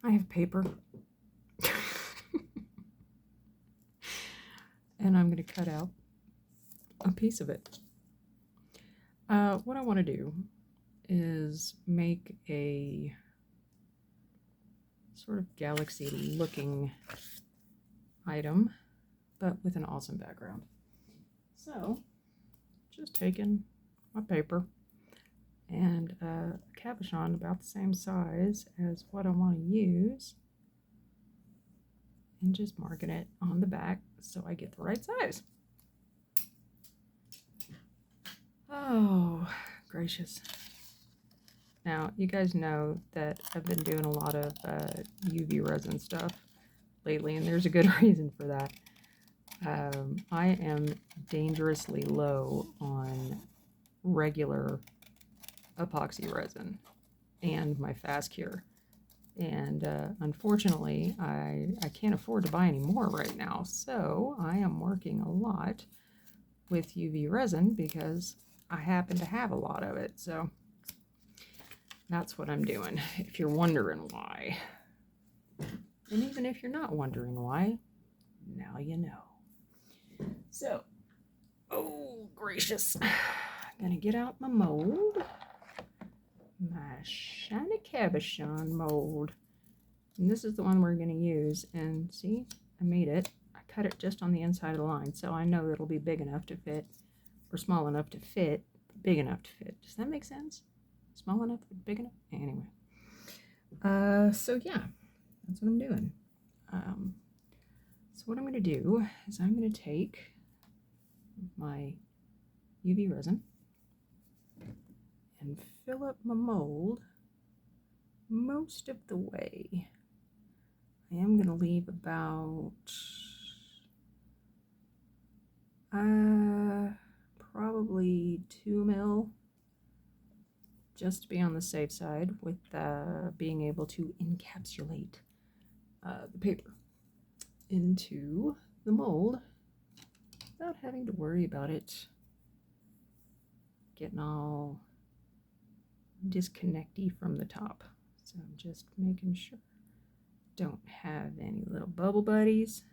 I have paper. And I'm going to cut out a piece of it. What I want to do is make a sort of galaxy looking item, but with an awesome background. So just taking my paper and a cabochon about the same size as what I want to use, and just marking it on the back so I get the right size. Oh, gracious. Now, you guys know that I've been doing a lot of UV resin stuff lately, and there's a good reason for that. I am dangerously low on regular epoxy resin and my fast cure. And unfortunately, I can't afford to buy any more right now. So I am working a lot with UV resin because I happen to have a lot of it. So that's what I'm doing, if you're wondering why. And even if you're not wondering why, now you know. So, oh gracious, I'm gonna get out my mold, my shiny cabochon mold. And this is the one we're gonna use. And see, I made it. I cut it just on the inside of the line, so I know it'll be big enough to fit, or small enough to fit, big enough to fit. Does that make sense? Small enough, big enough? Anyway. So yeah, that's what I'm doing. So what I'm going to do is I'm going to take my UV resin and fill up my mold most of the way. I am going to leave about probably 2 mil, just to be on the safe side with being able to encapsulate the paper into the mold without having to worry about it getting all disconnecty from the top. So I'm just making sure don't have any little bubble buddies.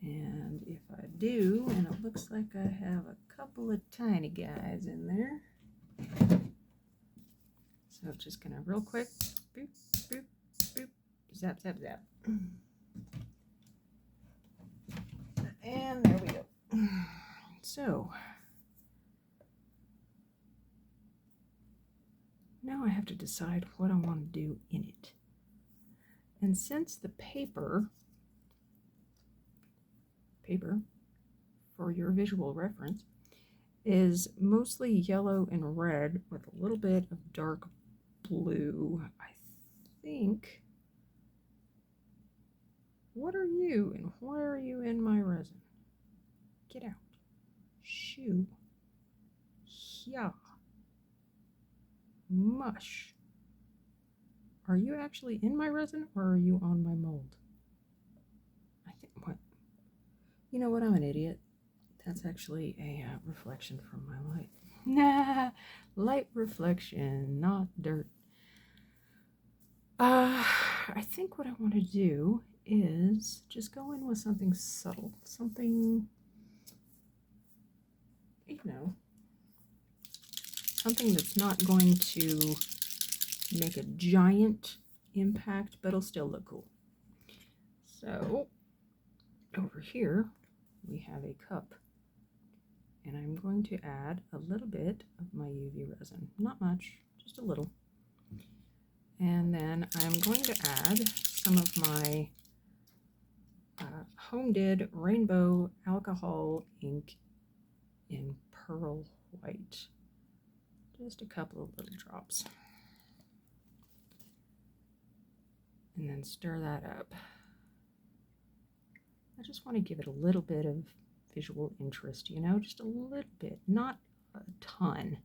And if I do, and it looks like I have a couple of tiny guys in there. So just gonna real quick, boop, boop, boop, zap, zap, zap. And there we go. So now I have to decide what I want to do in it. And since the paper, for your visual reference, is mostly yellow and red with a little bit of dark blue, I think, what are you and why are you in my resin? Get out. Shoo. Yeah. Mush. Are you actually in my resin or are you on my mold? I think what? You know what? I'm an idiot. That's actually a reflection from my light. Nah, light reflection, not dirt. I think what I want to do is just go in with something subtle, something, you know, something that's not going to make a giant impact, but it'll still look cool. So over here we have a cup, and I'm going to add a little bit of my UV resin, not much, just a little. And then I'm going to add some of my Home Did Rainbow Alcohol ink in Pearl White. Just a couple of little drops. And then stir that up. I just want to give it a little bit of visual interest, you know, just a little bit, not a ton.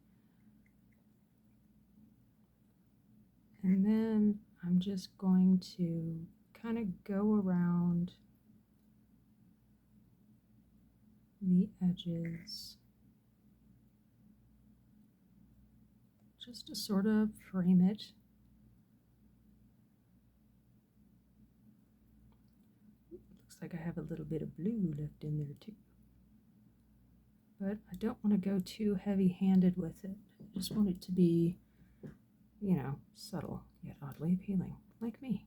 And then I'm just going to kind of go around the edges just to sort of frame it. Looks like I have a little bit of blue left in there too. But I don't want to go too heavy-handed with it. I just want it to be, you know, subtle yet oddly appealing, like me.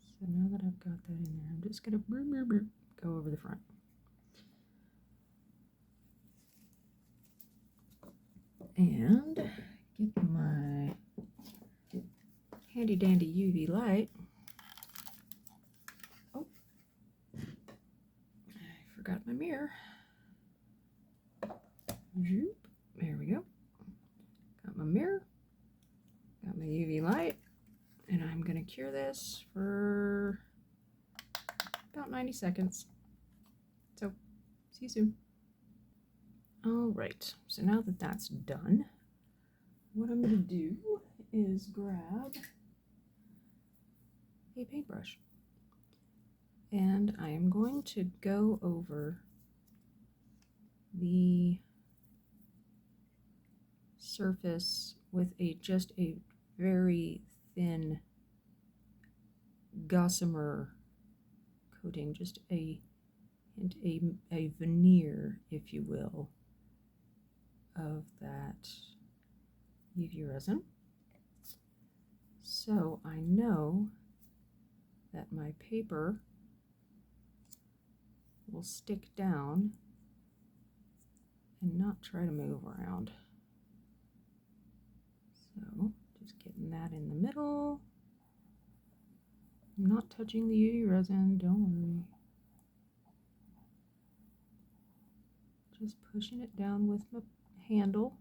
So now that I've got that in there, I'm just going to go over the front. And get my handy dandy UV light. Oh, I forgot my mirror. There we go. Got my mirror, got my UV light, and I'm going to cure this for about 90 seconds. So, see you soon. Alright, so now that that's done, what I'm going to do is grab a paintbrush. And I am going to go over the surface with just a very thin gossamer coating, just a veneer, if you will, of that UV resin. So I know that my paper will stick down and not try to move around. So just getting that in the middle. I'm not touching the UV resin, don't worry. Just pushing it down with my handle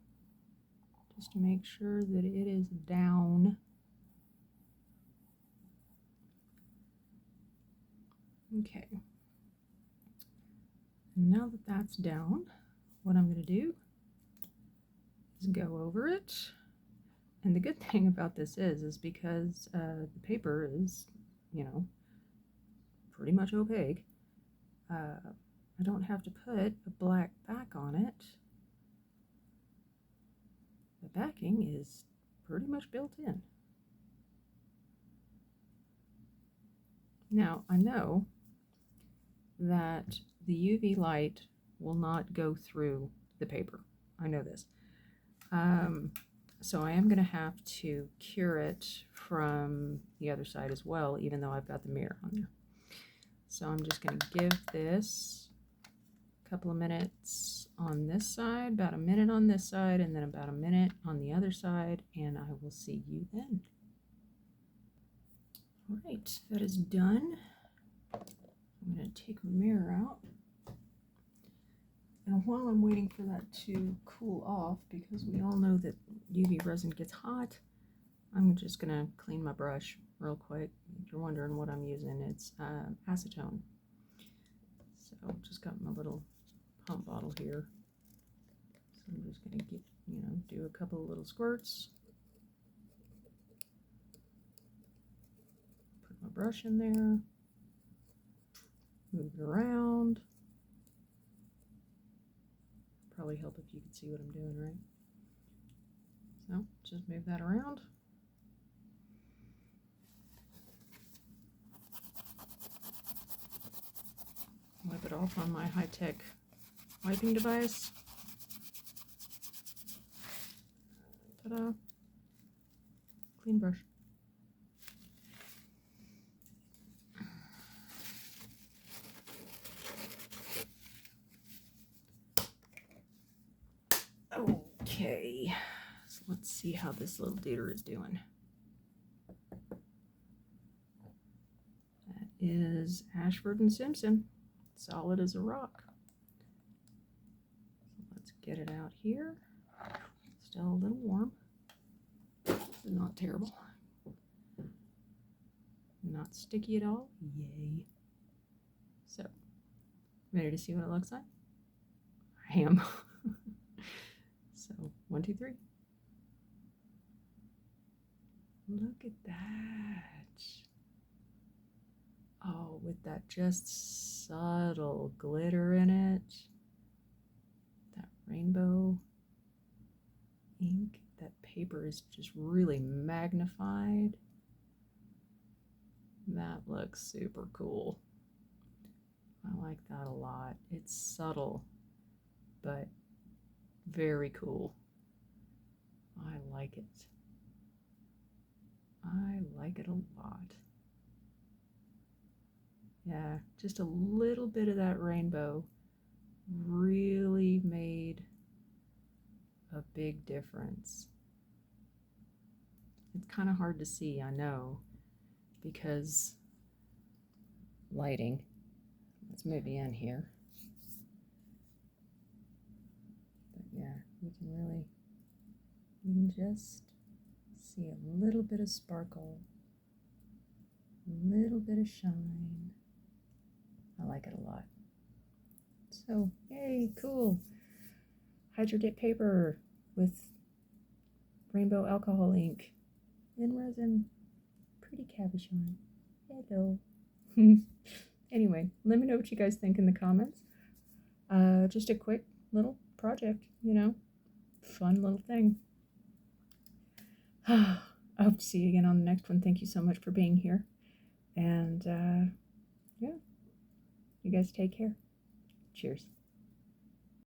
just to make sure that it is down. Okay. And now that that's down, what I'm going to do is go over it. And the good thing about this is because the paper is, you know, pretty much opaque, I don't have to put a black back on it. The backing is pretty much built in. Now, I know that the UV light will not go through the paper. I know this. So I am going to have to cure it from the other side as well, even though I've got the mirror on there. So I'm just going to give this a couple of minutes on this side, about a minute on this side, and then about a minute on the other side, and I will see you then. All right, that is done. I'm going to take my mirror out. And while I'm waiting for that to cool off, because we all know that UV resin gets hot, I'm just going to clean my brush real quick. If you're wondering what I'm using, it's acetone. So I've just got my little pump bottle here. So I'm just going to get, do a couple of little squirts. Put my brush in there. Move it around. Probably help if you could see what I'm doing, right? So just move that around. Wipe it off on my high-tech wiping device. Ta-da! Clean brush. Okay, so let's see how this little duder is doing. That is Ashford and Simpson, solid as a rock. So let's get it out here. Still a little warm, but not terrible. Not sticky at all, yay. So, ready to see what it looks like? I am. So, 1, 2, 3. Look at that. Oh, with that just subtle glitter in it. That rainbow ink. That paper is just really magnified. That looks super cool. I like that a lot. It's subtle, but very cool. I like it. I like it a lot. Yeah, just a little bit of that rainbow really made a big difference. It's kind of hard to see, I know, because lighting. Let's move you in here. But yeah, you can just see a little bit of sparkle, a little bit of shine. I like it a lot. So, yay, cool. Hydrodipped paper with rainbow alcohol ink in resin. Pretty cabochon. Hello. Anyway, let me know what you guys think in the comments. Just a quick little project, you know, fun little thing. I hope to see you again on the next one. Thank you so much for being here. And yeah, you guys take care. Cheers.